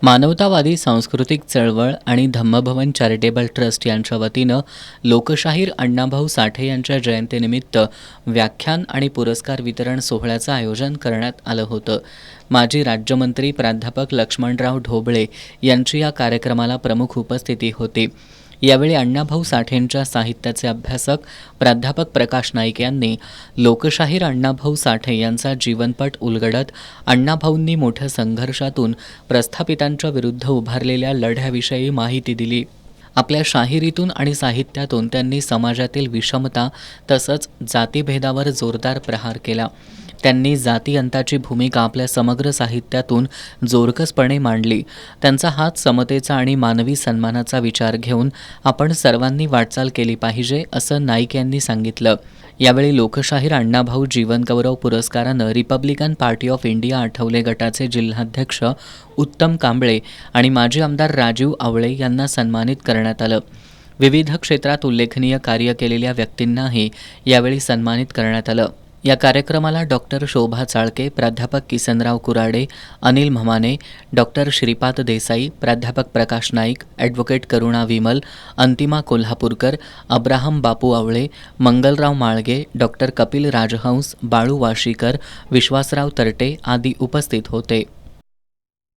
मानवतावादी सांस्कृतिक चळवळ आणि धम्मभवन चॅरिटेबल ट्रस्ट यांच्या वतीनं लोकशाहीर अण्णाभाऊ साठे यांच्या जयंतीनिमित्त व्याख्यान आणि पुरस्कार वितरण सोहळ्याचं आयोजन करण्यात आलं होतं. माजी राज्यमंत्री प्राध्यापक लक्ष्मणराव ढोबळे यांची या कार्यक्रमाला प्रमुख उपस्थिती होती. यावेळी अण्णाभाऊ साठेंच्या साहित्याचे अभ्यासक प्राध्यापक प्रकाश नाईक यांनी लोकशाहीर अण्णाभाऊ साठे यांचा जीवनपट उलगडत अण्णाभाऊंनी मोठ्या संघर्षातून प्रस्थापितांच्या विरुद्ध उभारलेल्या लढ्याविषयी माहिती दिली. आपल्या शाहिरीतून आणि साहित्यातून त्यांनी समाजातील विषमता तसंच जातीभेदावर जोरदार प्रहार केला. त्यांनी जातीअंताची भूमिका आपल्या समग्र साहित्यातून जोरकसपणे मांडली. त्यांचा हात समतेचा आणि मानवी सन्मानाचा विचार घेऊन आपण सर्वांनी वाटचाल केली पाहिजे, असं नाईक यांनी सांगितलं. यावेळी लोकशाहीर अण्णाभाऊ जीवनगौरव पुरस्कारानं Republican party of India Athawale गटाचे जिल्हाध्यक्ष उत्तम कांबळे आणि माजी आमदार राजीव आवळे यांना सन्मानित करण्यात आलं. विविध क्षेत्रात उल्लेखनीय कार्य केलेल्या व्यक्तींनाही यावेळी सन्मानित करण्यात आलं. या कार्यक्रमाला डॉक्टर शोभा चाळके, प्राध्यापक किसनराव कुराडे, अनिल म्हमाने, डॉक्टर श्रीपाद देसाई, प्राध्यापक प्रकाश नाईक, ॲडव्होकेट करुणा विमल, अंतिमा कोल्हापूरकर, अब्राहम बापू आवळे, मंगलराव माळगे, डॉक्टर कपिल राजहंस, बाळू वाशीकर, विश्वासराव तरटे आदी उपस्थित होते.